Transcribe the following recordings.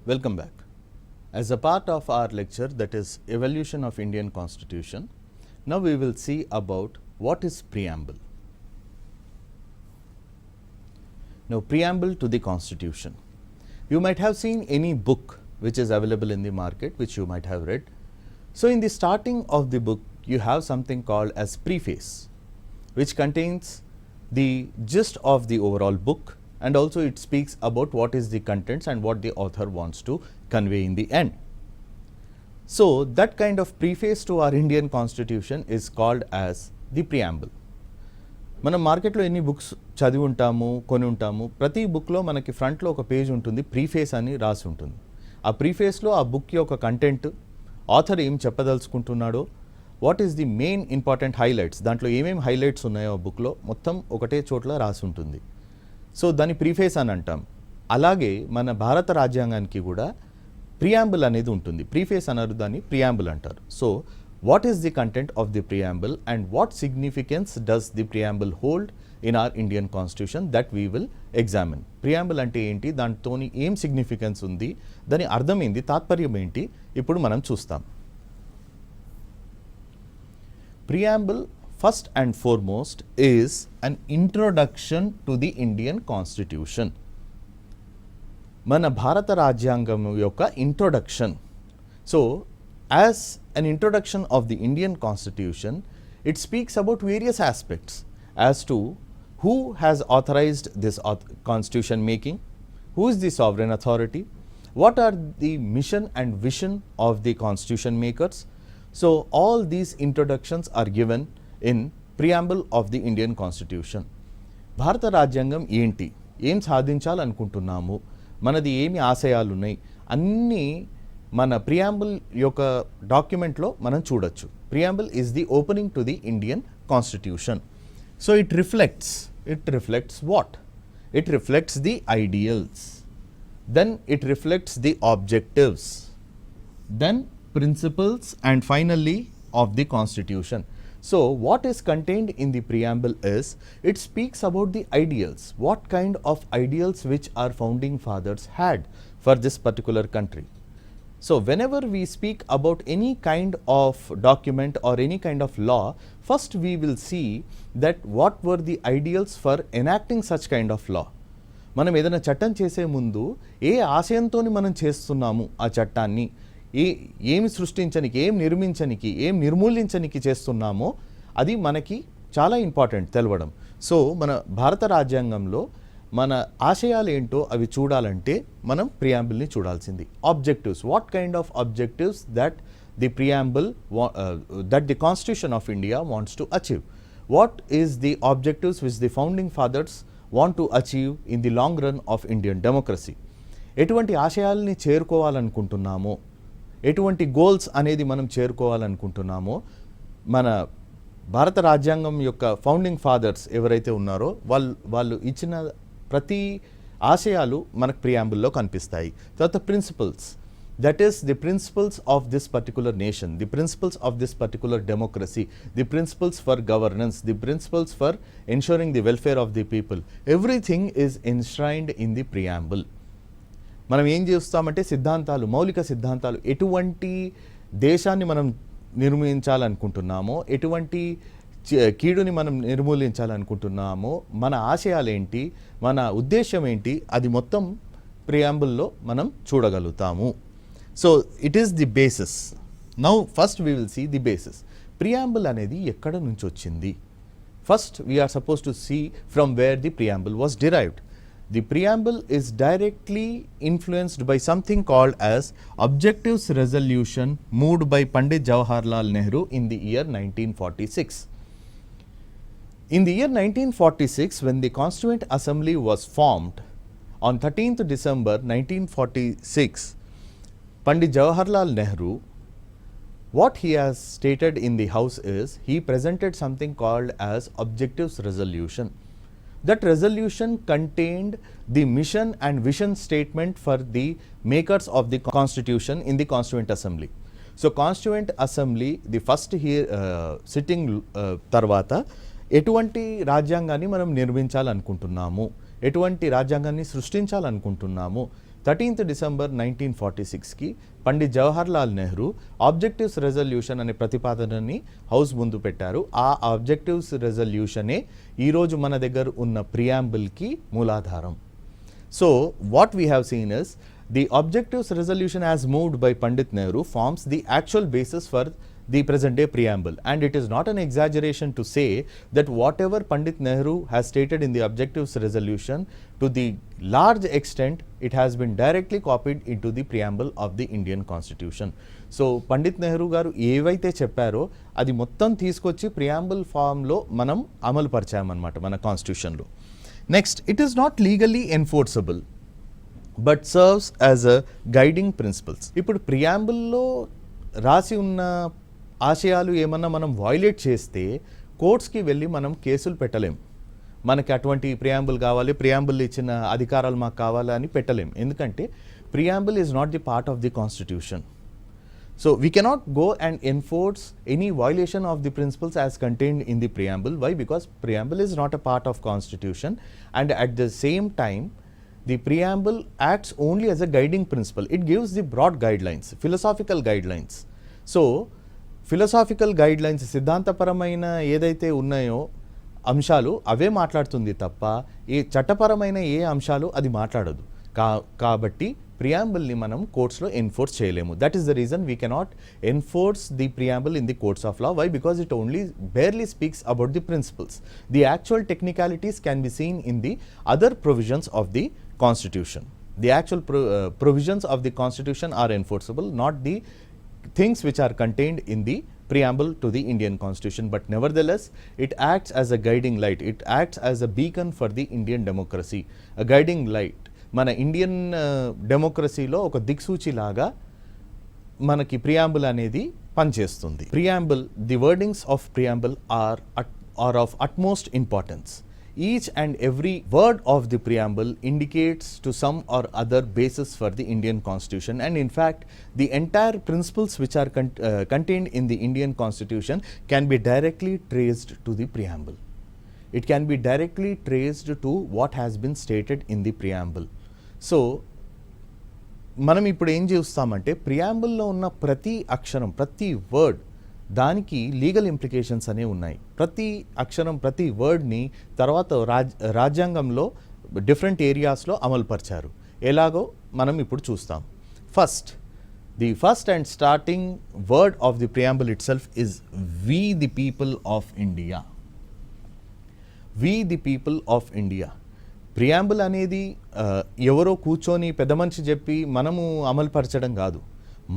Welcome back. As a part of our lecture, that is Evolution of Indian Constitution, now we will see about what is preamble. Now, preamble to the Constitution. You might have seen any book which is available in the market, which you might have read. So, in the starting of the book, you have something called as preface, which contains the gist of the overall book, and also it speaks about what is the contents and what the author wants to convey in the end. So, that kind of preface to our Indian Constitution is called as the preamble. మనం మార్కెట్లో ఎన్ని books చదివి ఉంటాము, కొని ఉంటాము. ప్రతి బుక్లో మనకి ఫ్రంట్లో ఒక పేజ్ ఉంటుంది, ప్రీఫేస్ అని రాసి ఉంటుంది. ఆ ప్రీఫేస్లో ఆ బుక్ యొక్క కంటెంట్, ఆథర్ ఏం చెప్పదలుచుకుంటున్నాడో, what is the main important highlights, దాంట్లో ఏమేమి హైలైట్స్ ఉన్నాయో ఆ బుక్లో మొత్తం ఒకటే చోట్ల రాసి ఉంటుంది. సో దాన్ని ప్రీఫేస్ అని అంటాం. అలాగే మన భారత రాజ్యాంగానికి కూడా ప్రియాంబుల్ అనేది ఉంటుంది. ప్రీఫేస్ అన్నారు, దాన్ని ప్రియాంబుల్ అంటారు. So what is the content of the preamble and what significance does the preamble hold in our Indian Constitution, that we will examine. Preamble అంటే ఏంటి, దాంతోని ఏం సిగ్నిఫికెన్స్ ఉంది, దాని అర్థం ఏంటి, తాత్పర్యం ఏంటి, ఇప్పుడు మనం చూస్తాం. Preamble first and foremost is an introduction to the Indian Constitution. మన భారత రాజ్యాంగం యొక్క introduction. So as an introduction of the Indian Constitution, it speaks about various aspects as to who has authorized this constitution making, who is the sovereign authority, what are the mission and vision of the constitution makers. So all these introductions are given in preamble of the Indian Constitution. భారత రాజ్యాంగం ఏంటి, ఏం సాధించాలనుకుంటున్నాము, మనది ఏమి ఆశయాలు ఉన్నాయి, అన్నీ మన ప్రియాంబుల్ యొక్క డాక్యుమెంట్లో మనం చూడొచ్చు. Preamble is the opening to the Indian constitution. So it reflects what? It reflects the ideals, then it reflects the objectives, then principles and finally of the constitution. So what is contained in the preamble is, it speaks about the ideals, what kind of ideals which our founding fathers had for this particular country. So whenever we speak about any kind of document or any kind of law, first we will see that what were the ideals for enacting such kind of law. మనం ఏదైనా చట్టం చేసే ముందు ఏ ఆశయంతోని మనం చేస్తున్నాము ఆ చట్టాన్ని, ఏమి సృష్టించనికి, ఏం నిర్మించనికి, ఏం నిర్మూలించనికి చేస్తున్నామో అది మనకి చాలా ఇంపార్టెంట్ తెలవడం. సో మన భారత రాజ్యాంగంలో మన ఆశయాలు ఏంటో అవి చూడాలంటే మనం ప్రియాంబుల్ని చూడాల్సింది. Objectives, what kind of objectives that the preamble that the constitution of India wants to achieve, what is the objectives which the founding fathers want to achieve in the long run of Indian democracy. ఎటువంటి ఆశయాల్ని చేరుకోవాలనుకుంటున్నామో, ఎటువంటి goals అనేది మనం చేరుకోవాలనుకుంటున్నామో, మన భారత రాజ్యాంగం యొక్క founding fathers ఎవరైతే ఉన్నారో వాళ్ళు ఇచ్చిన ప్రతి ఆశయాలు మనకు ప్రియాంబుల్లో కనిపిస్తాయి. తర్వాత principles, that is the principles of this particular nation, the principles of this particular democracy, the principles for governance, the principles for ensuring the welfare of the people, everything is enshrined in the preamble. మనం ఏం చేస్తామంటే సిద్ధాంతాలు, మౌలిక సిద్ధాంతాలు, ఎటువంటి దేశాన్ని మనం నిర్మించాలనుకుంటున్నామో, ఎటువంటి కీడుని మనం నిర్మూలించాలనుకుంటున్నామో, మన ఆశయాలు ఏంటి, మన ఉద్దేశం ఏంటి, అది మొత్తం ప్రియాంబుల్లో మనం చూడగలుగుతాము. So it is the basis. Now first we will see the basis. Preamble అనేది ఎక్కడ నుంచి వచ్చింది? First we are suppose to see from where the preamble was derived. The preamble is directly influenced by something called as Objectives Resolution moved by Pandit Jawaharlal Nehru in the year 1946. In the year 1946, when the Constituent Assembly was formed, on 13th December 1946, Pandit Jawaharlal Nehru, what he has stated in the House is, he presented something called as Objectives Resolution. That resolution contained the mission and vision statement for the makers of the constitution in the Constituent Assembly. So Constituent Assembly, the first here sitting tarvata, ఎటువంటి రాజ్యాంగాన్ని మనం నిర్మించాలనుకుంటున్నాము, ఎటువంటి రాజ్యాంగాన్ని సృష్టించాలనుకుంటున్నాము, 13th December 1946కి Pandit Jawaharlal Nehru objectives resolution అనే ప్రతిపాదనని హౌస్ ముందు పెట్టారు. ఆ ఆబ్జెక్టివ్స్ రెజల్యూషనే ఈరోజు మన దగ్గర ఉన్న ప్రియాంబుల్కి మూలాధారం. So what we have seen is the objectives resolution as moved by Pandit Nehru forms the actual basis for the present day preamble, and it is not an exaggeration to say that whatever Pandit Nehru has stated in the objectives resolution, to the large extent it has been directly copied into the preamble of the Indian Constitution. So Pandit Nehru garu ఏవైతే చెప్పారో అది మొత్తం తీసుకొచ్చి preamble ఫామ్లో మనం అమలు పరిచామన్నమాట మన కాన్స్టిట్యూషన్లో. Next, it is not legally enforceable but serves as a guiding principles. ఇప్పుడు ప్రియాంబుల్లో రాసి ఉన్న ఆశయాలు ఏమన్నా మనం వయలేట్ చేస్తే కోర్ట్స్కి వెళ్ళి మనం కేసులు పెట్టలేం. మనకి అటువంటి ప్రియాంబుల్ కావాలి, ప్రియాంబుల్ ఇచ్చిన అధికారాలు మాకు కావాలి అని పెట్టలేం. ఎందుకంటే preamble is not the part of the constitution. So we cannot go and enforce any violation of the principles as contained in the preamble. Why? Because preamble is not a part of constitution, and at the same time the preamble acts only as a guiding principle. It gives the broad guidelines, philosophical guidelines. So philosophical guidelines సిద్ధాంతపరమైన ఏదైతే ఉన్నాయో అంశాలు అవే మాట్లాడుతుంది తప్ప ఏ చట్టపరమైన ఏ అంశాలు అది మాట్లాడదు. కాబట్టి ప్రియాంబుల్ని మనం కోర్ట్స్లో ఎన్ఫోర్స్ చేయలేము. That is the reason we cannot enforce the preamble in the courts of law. Why? Because it only barely speaks about the principles. The actual technicalities can be seen in the other provisions of the constitution. The actual provisions of the constitution are enforceable, not the things which are contained in the preamble to the Indian constitution. But nevertheless, it acts as a guiding light. It acts as a beacon for the Indian democracy. A guiding light. మన Indian డెమోక్రసీలో ఒక దిక్సూచి లాగా మనకి preamble అనేది పనిచేస్తుంది. Preamble, the wordings of preamble are of utmost importance. Each and every word of the preamble indicates to some or other basis for the Indian constitution, and in fact the entire principles which are contained in the Indian constitution can be directly traced to the preamble. It can be directly traced to what has been stated in the preamble. So మనం ఇప్పుడు ఏం చూస్తామంటే ప్రియాంబుల్లో ఉన్న ప్రతి అక్షరం, ప్రతి word దానికి legal implications అనేవి ఉన్నాయి. ప్రతి అక్షరం, ప్రతి వర్డ్ని తర్వాత రాజ్యాంగంలో డిఫరెంట్ ఏరియాస్లో అమలుపరిచారు. ఎలాగో మనం ఇప్పుడు చూస్తాం. The first and starting word of the preamble itself is we the people of India. We the people of India. Preamble అనేది ఎవరో కూర్చొని పెద్ద మనిషి చెప్పి మనము అమలుపరచడం కాదు.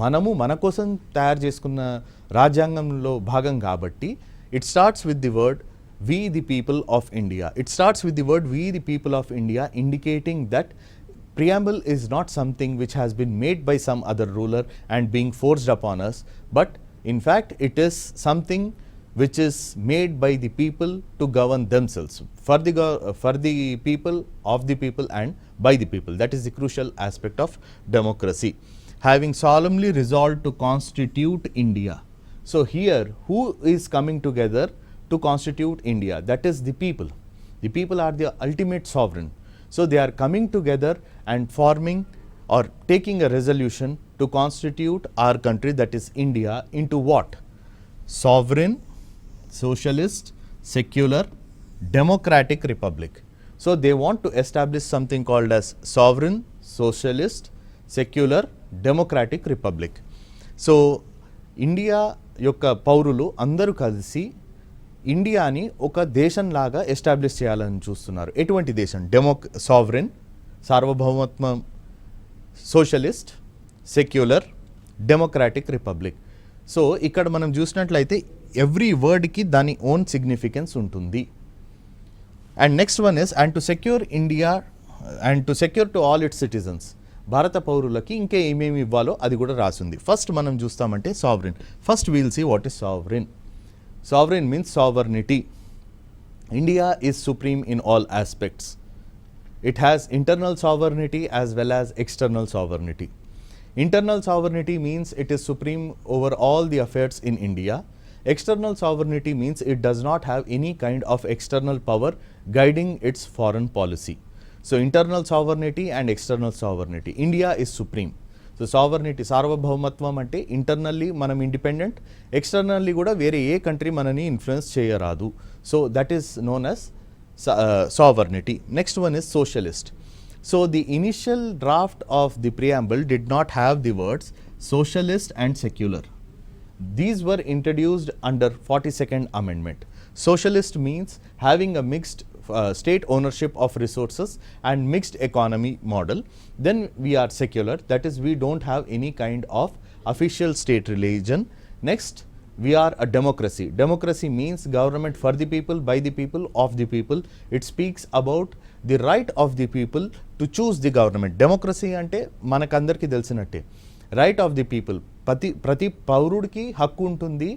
మనము మన కోసం తయారు చేసుకున్న రాజ్యాంగంలో భాగం కాబట్టి it starts with the word we the people of India. It starts with the word we the people of India, indicating that preamble is not something which has been made by some other ruler and being forced upon us, but in fact it is something which is made by the people to govern themselves, for the people, of the people and by the people. That is the crucial aspect of democracy. Having solemnly resolved to constitute India. So here who is coming together to constitute India? That is the people. The people are the ultimate sovereign. So they are coming together and forming or taking a resolution to constitute our country, that is India, into what? Sovereign, socialist, secular, democratic republic. So they want to establish something called as sovereign, socialist, secular, democratic republic. So India యొక్క పౌరులు అందరూ కలిసి ఇండియాని ఒక దేశంలాగా establish చేయాలని చూస్తున్నారు. ఎటువంటి దేశం? సావరెన్, సార్వభౌమత్వం, socialist, secular, democratic republic. So ఇక్కడ మనం చూసినట్లయితే ఎవ్రీ వర్డ్కి దాని ఓన్ సిగ్నిఫికెన్స్ ఉంటుంది. And next one is and to secure India and to secure to all its citizens. భారత పౌరులకి ఇంకా ఏమేమి ఇవ్వాలో అది కూడా రాసింది. ఫస్ట్ మనం చూస్తామంటే sovereign. First we'll see what is sovereign. Sovereign means sovereignty. India is supreme in all aspects. It has internal sovereignty as well as external sovereignty. Internal sovereignty means it is supreme over all the affairs in India. External sovereignty means it does not have any kind of external power guiding its foreign policy. So internal sovereignty and external sovereignty. India is supreme. So sovereignty సార్వభౌమత్వం అంటే internally మనం independent, externally కూడా వేరే ఏ country మనని influence చేయరాదు. So that is known as sovereignty. Next one is socialist. So the initial draft of the preamble did not have the words socialist and secular. These were introduced under 42nd Amendment. Socialist means having a mixed state ownership of resources and mixed economy model. Then we are secular, that is we don't have any kind of official state religion. Next, we are a democracy. Democracy means government for the people, by the people, of the people. It speaks about the right of the people to choose the government. Democracy ante manakandarki telisinatte right of the people, ప్రతి పౌరుడికి హక్కు ఉంటుంది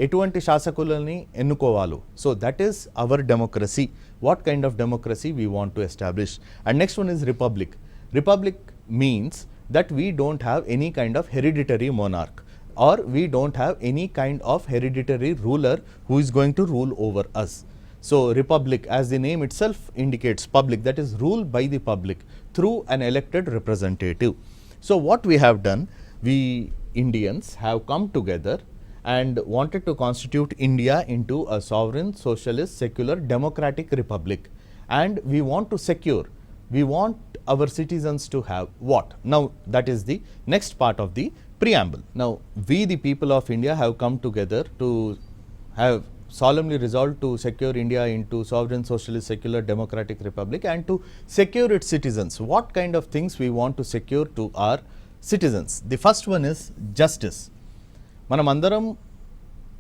ఎటువంటి శాసకులని ఎన్నుకోవాలో. So that is our democracy. What kind of democracy we want to establish. And next one is republic. Republic means that we don't have any kind of hereditary monarch or we don't have any kind of hereditary ruler who is going to rule over us. So republic, as the name itself indicates, public, that is ruled by the public through an elected representative. So what we have done, we Indians have come together and wanted to constitute India into a sovereign, socialist, secular, democratic republic. And we want to secure, we want our citizens to have what? Now that is the next part of the preamble. Now we the people of India have come together to have solemnly resolved to secure India into sovereign, socialist, secular, democratic republic and to secure its citizens. What kind of things we want to secure to our citizens? The first one is justice. మనం అందరం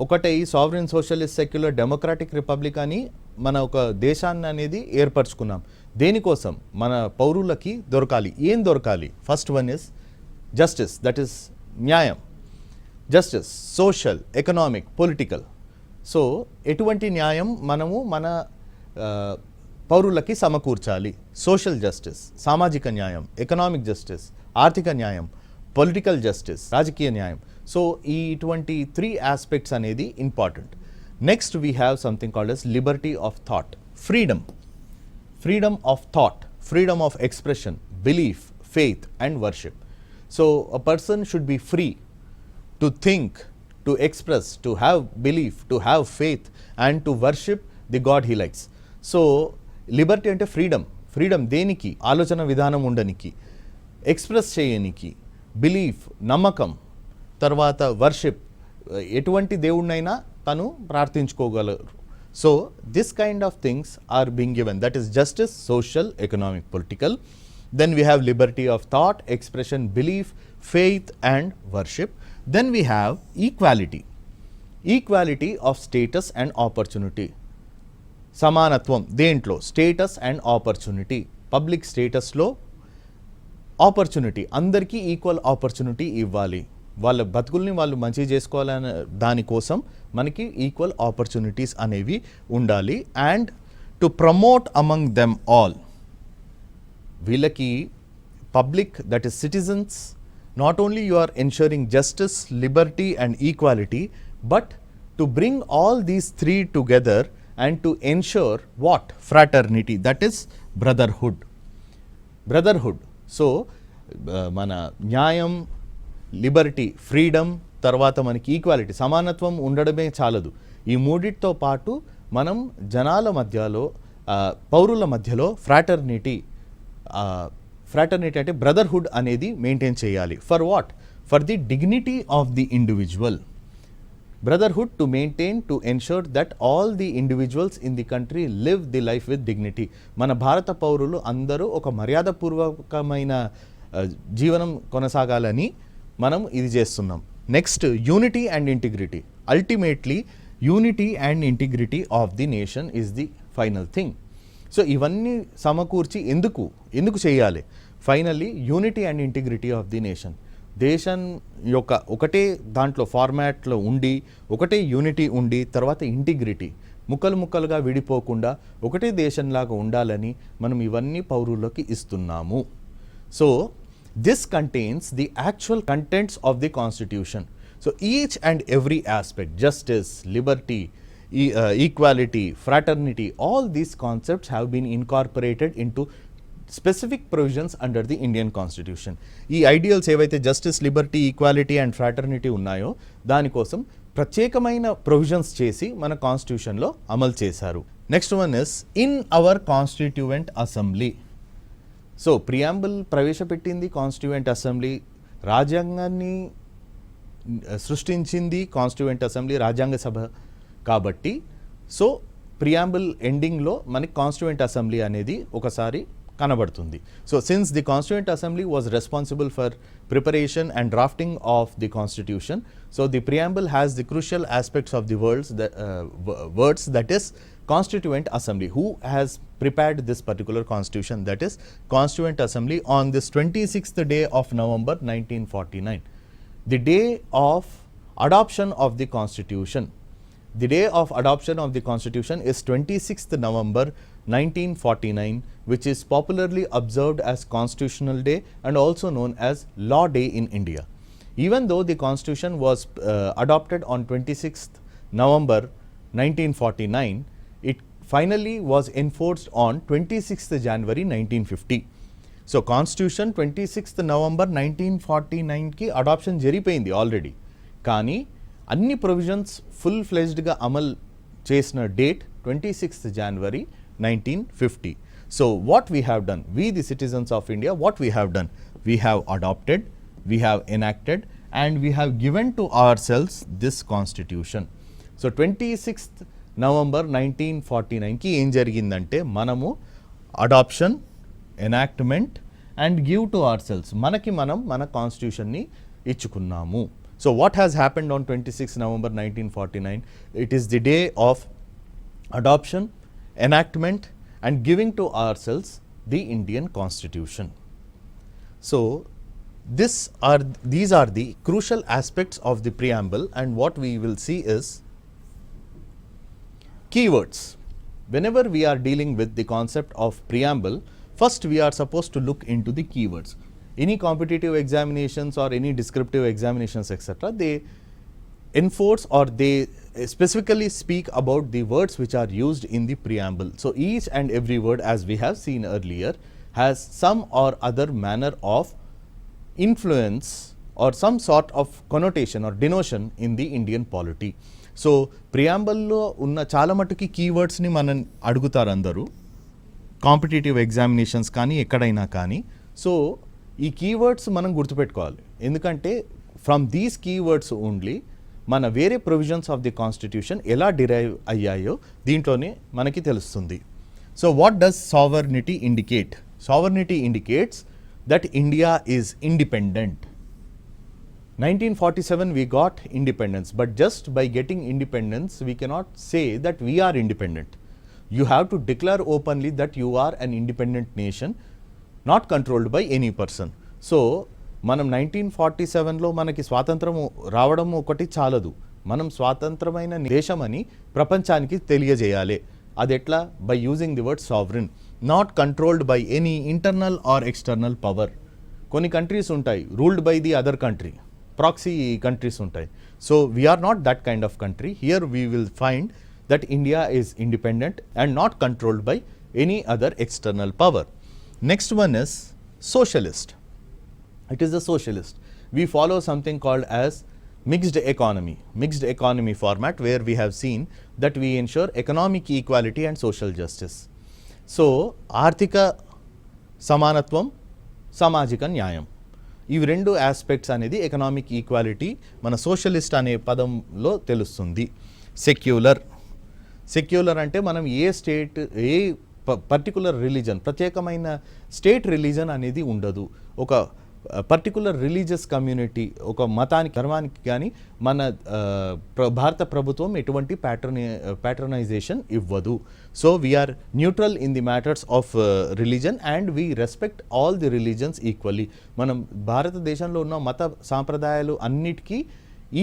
ఒకటే ఈ sovereign, socialist, secular, democratic republic అని మన ఒక దేశాన్ని అనేది ఏర్పరచుకున్నాం. దేనికోసం? మన పౌరులకి దొరకాలి. ఏం దొరకాలి? First one is justice, that is న్యాయం. Justice, social, economic, political. So ఎటువంటి న్యాయం మనము మన పౌరులకి సమకూర్చాలి? సోషల్ జస్టిస్, సామాజిక న్యాయం. ఎకనామిక్ జస్టిస్, ఆర్థిక న్యాయం. పొలిటికల్ జస్టిస్, రాజకీయ న్యాయం. సో ఈ ఇటువంటి 3 ఆస్పెక్ట్స్ అనేది important. Next we have something called as Liberty of thought, freedom. Freedom of thought, freedom of expression, belief, faith and worship. So a person should be free to think, to express, to have belief, to have faith and to worship the God he likes. So liberty ante freedom. Freedom దేనికి? ఆలోచన విధానం ఉండనికి, express చేయనికి, belief నమ్మకం, తర్వాత worship ఎటువంటి దేవుడినైనా తను ప్రార్థించుకోగలరు. So this kind of things are being given, that is justice, social, economic, political. Then we have liberty of thought, expression, belief, faith and worship. Then we have equality, equality of status and opportunity. సమానత్వం దేంట్లో? Status and opportunity. Public స్టేటస్లో opportunity, అందరికీ equal opportunity ఇవ్వాలి. వాళ్ళ బతుకుల్ని వాళ్ళు మంచిగా చేసుకోవాలనే దానికోసం మనకి ఈక్వల్ ఆపర్చునిటీస్ అనేవి ఉండాలి. And to promote among them all, వీళ్ళకి public, that is citizens, not only you are ensuring justice, liberty and equality, but to bring all these 3 together and to ensure what? Fraternity, that is brotherhood. Brotherhood. So మన న్యాయం, Liberty, freedom, తర్వాత మనకి equality, సమానత్వం ఉండడమే చాలదు. ఈ మూడిటితో పాటు మనం జనాల మధ్యలో, పౌరుల మధ్యలో ఫ్రాటర్నిటీ అంటే బ్రదర్హుడ్ అనేది మెయింటైన్ చేయాలి. For what? For the dignity of the individual. Brotherhood to maintain, to ensure that all the individuals in the country live the life with dignity. మన భారత పౌరులు అందరూ ఒక మర్యాదపూర్వకమైన జీవనం కొనసాగాలని మనం ఇది చేస్తున్నాం. Next unity and integrity. Ultimately unity and integrity of the nation is the final thing. So ఇవన్నీ సమకూర్చి ఎందుకు చేయాలి? Finally unity and integrity of the nation. దేశం యొక్క ఒకటే దాంట్లో ఫార్మాట్లో ఉండి, ఒకటే యూనిటీ ఉండి, తర్వాత ఇంటిగ్రిటీ, ముక్కలుగా విడిపోకుండా ఒకటే దేశంలాగా ఉండాలని మనం ఇవన్నీ పౌరులకి ఇస్తున్నాము. So this contains the actual contents of the constitution. So each and every aspect, justice, Liberty, equality, fraternity, all these concepts have been incorporated into specific provisions under the Indian constitution. ఈ ideals ఏవైతే justice, Liberty, equality and fraternity ఉన్నాయో దానికోసం ప్రత్యేకమైన provisions చేసి మన కాన్స్టిట్యూషన్లో అమలు చేశారు. Next one is in our constituent assembly. So preamble ప్రవేశపెట్టింది కాన్స్టిట్యూయెంట్ అసెంబ్లీ, రాజ్యాంగాన్ని సృష్టించింది కాన్స్టిట్యూయెంట్ అసెంబ్లీ, రాజ్యాంగ సభ కాబట్టి సో ప్రియాంబుల్ ఎండింగ్లో మనకి కాన్స్టిట్యూయెంట్ అసెంబ్లీ అనేది ఒకసారి కనబడుతుంది. So since the constituent assembly was responsible for preparation and drafting of the constitution, so the preamble has the crucial aspects of the words that is Constituent Assembly, who has prepared this particular constitution, that is Constituent Assembly, on this 26th day of November 1949, the day of adoption of the constitution. The day of adoption of the constitution is 26th November 1949, which is popularly observed as Constitutional Day and also known as Law Day in India. Even though the constitution was adopted on 26th November 1949, it finally was enforced on 26th January 1950. So constitution 26th November 1949 కి adoption జరిగిపోయింది already, కానీ అన్ని provisions full ఫ్లెజ్డ్గా అమలు చేసిన date 26th January 1950. So what we have done, we the citizens of India, what we have done, we have adopted, we have enacted and we have given to ourselves this constitution. So 26th November 1949 కి ఏం జరిగిందంటే మనము adoption, enactment and give to ourselves, మనకి మనం మన కాన్స్టిట్యూషన్ని ఇచ్చుకున్నాము. So what has happened on 26 November 1949? It is the day of adoption, enactment and giving to ourselves the Indian Constitution. So these are the crucial aspects of the preamble, and what we will see is keywords. Whenever we are dealing with the concept of preamble, first we are supposed to look into the keywords. Any competitive examinations or any descriptive examinations etc., they enforce or they specifically speak about the words which are used in the preamble. So each and every word, as we have seen earlier, has some or other manner of influence or some sort of connotation or denotion in the Indian polity. So ప్రియాంబల్లో ఉన్న చాలా మటుకి కీవర్డ్స్ని మనం అడుగుతారు అందరూ competitive examinations కానీ ఎక్కడైనా కానీ. సో ఈ కీవర్డ్స్ మనం గుర్తుపెట్టుకోవాలి, ఎందుకంటే ఫ్రమ్ దీస్ కీవర్డ్స్ ఓన్లీ మన వేరే ప్రొవిజన్స్ ఆఫ్ ది కాన్స్టిట్యూషన్ ఎలా డిరైవ్ అయ్యాయో దీంట్లోనే మనకి తెలుస్తుంది. So what does sovereignty indicate? Sovereignty indicates that India is independent. 1947 we got independence, but just by getting independence we cannot say that we are independent. You have to declare openly that you are an independent nation, not controlled by any person. So మనం 1947లో మనకి స్వాతంత్రం రావడం ఒకటి చాలదు, మనం స్వాతంత్రమైన దేశమని ప్రపంచానికి తెలియజేయాలి. అది ఎట్లా? By using the word sovereign, not controlled by any internal or external power. కొన్ని కంట్రీస్ ఉంటాయి ruled by the other country, proxy countries ఉంటాయి. So we are not that kind of country. Here we will find that India is independent and not controlled by any other external power. Next one is socialist. It is a socialist. We follow something called as mixed economy format, where we have seen that we ensure economic equality and social justice. So ఆర్థిక సమానత్వం, సామాజిక న్యాయం, ఇవి రెండు aspects అనేది economic equality మన socialist అనే పదంలో తెలుస్తుంది. సెక్యులర్ అంటే మనం ఏ స్టేట్, ఏ పర్టికులర్ రిలీజన్, ప్రత్యేకమైన స్టేట్ రిలీజన్ అనేది ఉండదు. ఒక పర్టికులర్ రిలీజియస్ కమ్యూనిటీ, ఒక మతానికి, ధర్మానికి కానీ మన భారత ప్రభుత్వం ఎటువంటి ప్యాట్రనైజేషన్ ఇవ్వదు. So we are neutral in the matters of religion and we respect all the religions equally. మనం భారతదేశంలో ఉన్న మత సాంప్రదాయాలు అన్నిటికీ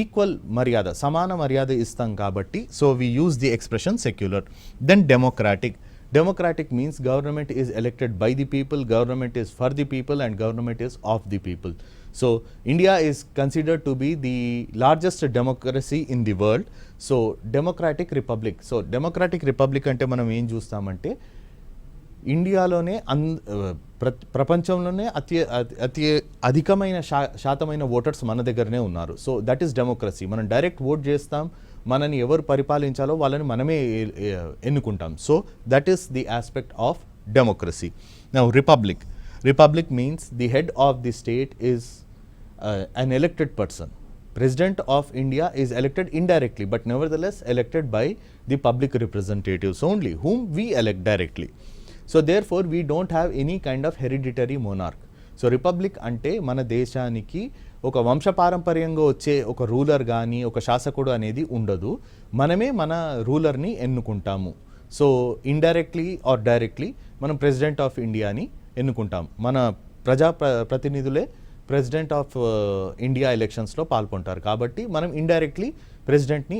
ఈక్వల్ మర్యాద, సమాన మర్యాద ఇస్తాం కాబట్టి so we use the expression secular. Then Democratic means government is elected by the people, government is for the people and government is of the people. So India is considered to be the largest democracy in the world. So democratic republic. So democratic republic అంటే మనం ఏం చూస్తామంటే ఇండియాలోనే ప్రపంచంలోనే అతి అధికమైన శాతమైన voters మన దగ్గరనే ఉన్నారు. So that is democracy. మనం డైరెక్ట్ ఓట్ చేస్తాం, మనని ఎవరు పరిపాలించాలో వాళ్ళని మనమే ఎన్నుకుంటాం. So that is the aspect of democracy. Now republic means the head of the state is an elected person. President of India is elected indirectly, but nevertheless elected by the public representatives only, whom we elect directly. So therefore we don't have any kind of hereditary monarch. So republic అంటే మన దేశానికి ఒక వంశపారంపర్యంగా వచ్చే ఒక ruler కానీ ఒక శాసకుడు అనేది ఉండదు. మనమే మన రూలర్ని ఎన్నుకుంటాము. సో ఇండైరెక్ట్లీ ఆర్ డైరెక్ట్లీ మనం ప్రెసిడెంట్ ఆఫ్ ఇండియాని ఎన్నుకుంటాం. మన ప్రతినిధులే ప్రెసిడెంట్ ఆఫ్ ఇండియా ఎలక్షన్స్లో పాల్గొంటారు. కాబట్టి మనం ఇండైరెక్ట్లీ ప్రెసిడెంట్ని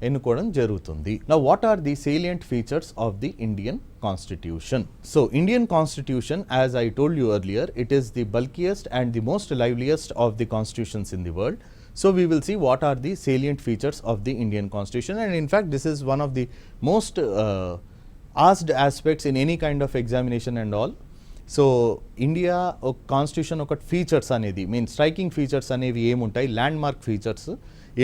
ఎన్నుకోవడం జరుగుతుంది. Now what are the salient features of the Indian Constitution? So Indian Constitution, as I told you earlier, it is the bulkiest and the most liveliest of the constitutions in the world. So we will see what are the salient features of the Indian Constitution, and in fact this is one of the most asked aspects in any kind of examination and all. So India ఒక constitution ఒక features అనేది striking features అనేవి ఏముంటాయి, landmark features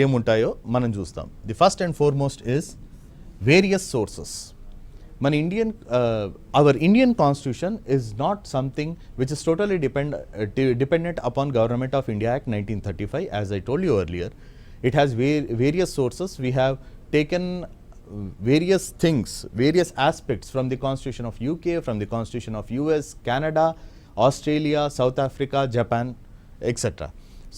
ఏముంటాయో మనం చూస్తాం. The first and foremost is various sources. మన our Indian constitution is not something which is totally dependent upon government of India act 1935, as I told you earlier. It has various sources. We have taken various things, various aspects from the Constitution of UK, from the Constitution of US, Canada, Australia, South Africa, Japan, etc.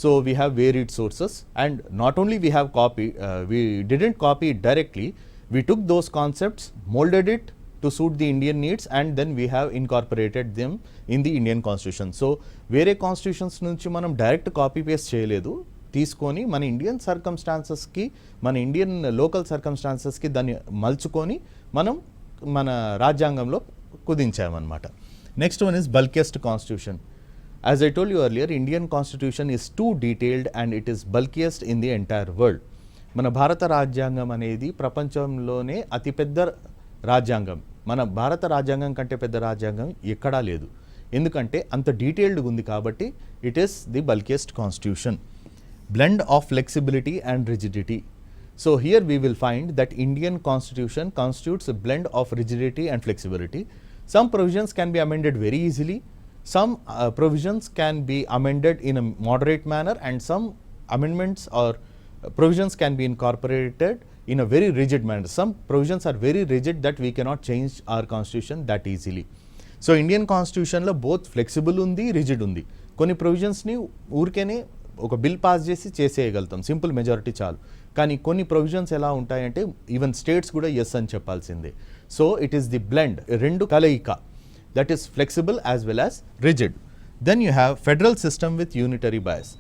So we have varied sources, and not only we have copied, we didn't copy it directly, we took those concepts, molded it to suit the Indian needs, and then we have incorporated them in the Indian Constitution. So వేరే constitutions నుంచి మనం direct copy paste చేయలేదు, తీసుకొని మన Indian సర్కమ్స్టాన్సెస్కి, మన Indian local సర్కమ్స్టాన్సెస్కి దాన్ని మలుచుకొని మనం మన రాజ్యాంగంలో కుదించామన్నమాట. Next one is bulkiest constitution. As I told you earlier, Indian constitution is too detailed and it is bulkiest in the entire world. మన భారత రాజ్యాంగం అనేది ప్రపంచంలోనే అతిపెద్ద రాజ్యాంగం. మన భారత రాజ్యాంగం కంటే పెద్ద రాజ్యాంగం ఎక్కడా లేదు. ఎందుకంటే అంత డీటెయిల్డ్గా ఉంది కాబట్టి it is the bulkiest constitution. Blend of flexibility and rigidity. So here we will find that Indian Constitution constitutes a blend of rigidity and flexibility. Some provisions can be amended very easily, some provisions can be amended in a moderate manner, and some amendments or provisions can be incorporated in a very rigid manner. Some provisions are very rigid that we cannot change our constitution that easily. So Indian Constitution lo both flexible undi, rigid undi. Konni provisions ni ఊరికేనే ఒక bill pass చేసి చేసేయగలుగుతాం, simple majority చాలు. కానీ కొన్ని provisions ఎలా ఉంటాయంటే even states కూడా yes అని చెప్పాల్సిందే. So it is the blend, రెండు కలయిక, that is flexible as well as rigid. Then you have federal system with unitary bias.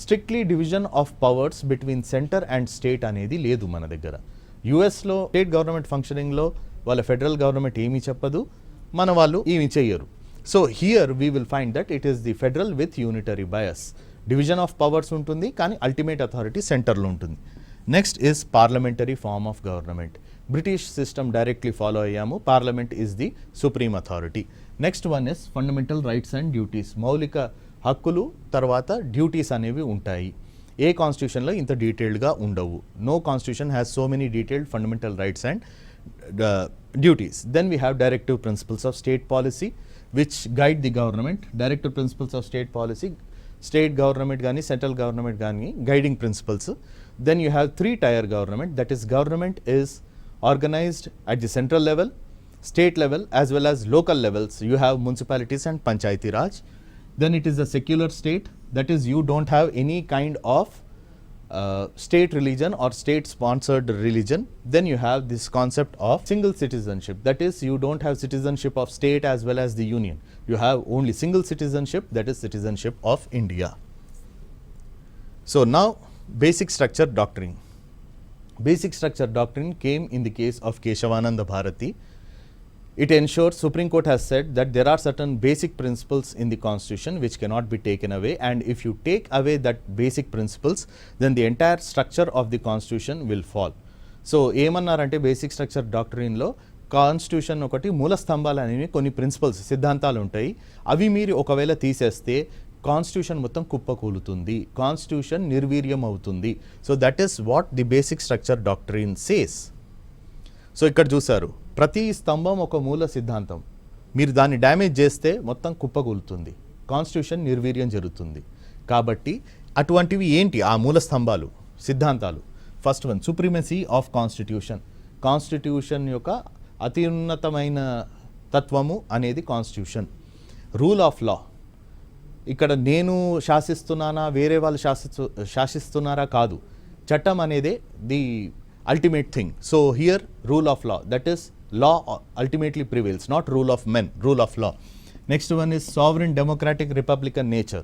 Strictly division of powers between centre and state అనేది లేదు మన దగ్గర. యుఎస్లో స్టేట్ గవర్నమెంట్ ఫంక్షనింగ్లో వాళ్ళ ఫెడరల్ గవర్నమెంట్ ఏమీ చెప్పదు, మన వాళ్ళు ఏమీ చెయ్యరు. So here we will find that it is the federal with unitary bias. Division of powers ఉంటుంది కానీ అల్టిమేట్ అథారిటీ సెంటర్లో ఉంటుంది. Next is parliamentary form of government. British system directly follow అయ్యాము. Parliament is the supreme authority. Next one is fundamental rights and duties. మౌలిక హక్కులు తర్వాత duties అనేవి ఉంటాయి. ఏ కాన్స్టిట్యూషన్లో ఇంత డీటెయిల్డ్గా ఉండవు. No constitution has so many detailed fundamental rights and duties. Then we have directive principles of state policy which guide the government. Directive principles of state policy, state government gaani, central government gaani, guiding principles. Then you have three-tier government, that is government is organized at the central level, state level as well as local levels. You have municipalities and panchayati raj. Then it is a secular state, that is you don't have any kind of state religion or state sponsored religion. Then you have this concept of single citizenship, that is you don't have citizenship of state as well as the union. You have only single citizenship, that is citizenship of India. So now basic structure doctrine. Basic structure doctrine came in the case of Keshavananda Bharati. It ensures, Supreme Court has said that there are certain basic principles in the constitution which cannot be taken away, and if you take away that basic principles then the entire structure of the constitution will fall. So ఏమన్నారంటే basic structure డాక్టరీన్లో constitution ఒకటి మూల స్తంభాలు అనేవి కొన్ని principles సిద్ధాంతాలు ఉంటాయి. అవి మీరు ఒకవేళ తీసేస్తే కాన్స్టిట్యూషన్ మొత్తం కుప్పకూలుతుంది, కాన్స్టిట్యూషన్ నిర్వీర్యం అవుతుంది. So that is what the basic structure doctrine says. So ఇక్కడ చూసారు, ప్రతి స్తంభం ఒక మూల సిద్ధాంతం. మీరు దాన్ని డ్యామేజ్ చేస్తే మొత్తం కుప్పకూలుతుంది, కాన్స్టిట్యూషన్ నిర్వీర్యం జరుగుతుంది. కాబట్టి అటువంటివి ఏంటి ఆ మూల స్తంభాలు సిద్ధాంతాలు? First one, supremacy of constitution. Constitution యొక్క అత్యున్నతమైన తత్వము అనేది కాన్స్టిట్యూషన్. రూల్ ఆఫ్ లా, ఇక్కడ నేను శాసిస్తున్నానా వేరే వాళ్ళు శాసిస్తున్నారా కాదు, చట్టం అనేదే the ultimate thing. So here rule of law, that is law ultimately prevails, not rule of men, rule of law. Next one is sovereign democratic republican nature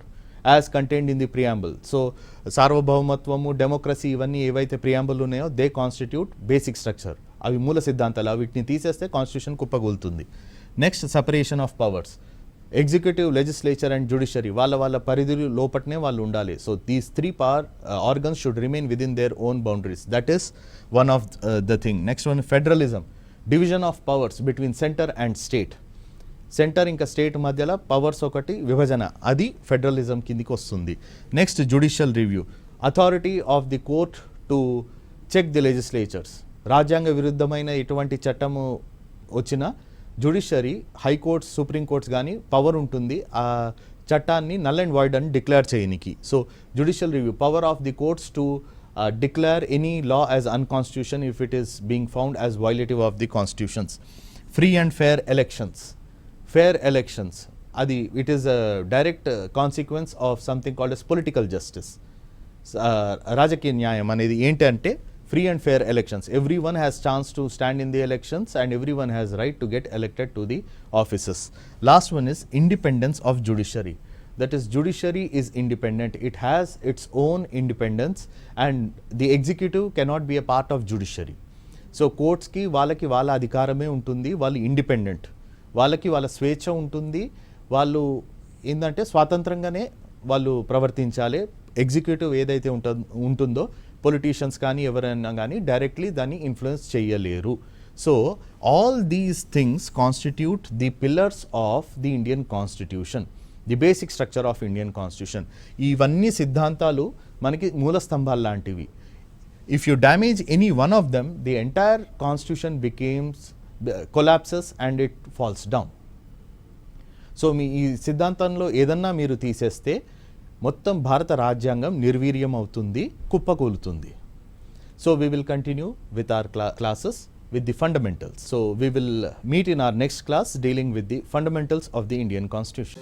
as contained in the preamble. So సార్వభౌమత్వము, democracy ఇవన్నీ ఏవైతే preamble ఉన్నాయో they constitute basic structure. అవి మూల సిద్ధాంతాలు. వీటిని తీసేస్తే constitution కుప్పగూలుతుంది. Next, separation of powers. Executive, legislature and judiciary వాళ్ళ పరిధి లోపట్నే వాళ్ళు ఉండాలి. So these three power organs should remain within their own boundaries. That is one of the thing. Next one, federalism. Division of powers between centre and state. Centre ఇంకా state మధ్యలో powers ఒకటి విభజన, అది federalism కిందికి వస్తుంది. Next, judicial review. Authority of the court to check the legislatures. రాజ్యాంగ విరుద్ధమైన ఎటువంటి చట్టము వచ్చినా జ్యుడిషరీ, హైకోర్ట్స్, సుప్రీంకోర్ట్స్ కానీ పవర్ ఉంటుంది ఆ చట్టాన్ని నల్ అండ్ వాయిడ్ అని డిక్లేర్ చేయనికి. So judicial review, power of the courts to declare any law as unconstitutional if it is being found as violative of the constitutions. Free and fair elections. Fair elections, adi it is a direct consequence of something called as political justice. Rajakiya nyayam anedi enti ante free and fair elections. Everyone has chance to stand in the elections and everyone has right to get elected to the offices. Last one is independence of judiciary. That is, judiciary is independent, it has its own independence and the executive cannot be a part of judiciary. So courts ki వాళ్ళకి వాళ్ళ అధికారమే ఉంటుంది, వాళ్ళు independent, వాళ్ళకి వాళ్ళ స్వేచ్ఛ ఉంటుంది, వాళ్ళు ఏంటంటే స్వాతంత్రంగానే వాళ్ళు ప్రవర్తించాలి. ఎగ్జిక్యూటివ్ ఏదైతే ఉంటుందో పొలిటీషియన్స్ కానీ ఎవరైనా కానీ డైరెక్ట్లీ దాన్ని ఇన్ఫ్లుయెన్స్ చేయలేరు. So all these things constitute the pillars of the Indian constitution, the basic structure of Indian constitution. ఇవన్నీ సిద్ధాంతాలు మనకి మూల స్తంభాలు లాంటివి. If you damage any one of them, the entire constitution becomes collapses and it falls down. So మీ ఈ సిద్ధాంతంలో ఏదన్నా మీరు తీసేస్తే మొత్తం భారత రాజ్యాంగం నిర్వీర్యం అవుతుంది, కుప్పకూలుతుంది. So we will continue with our classes with the fundamentals. So we will meet in our next class dealing with the fundamentals of the Indian Constitution.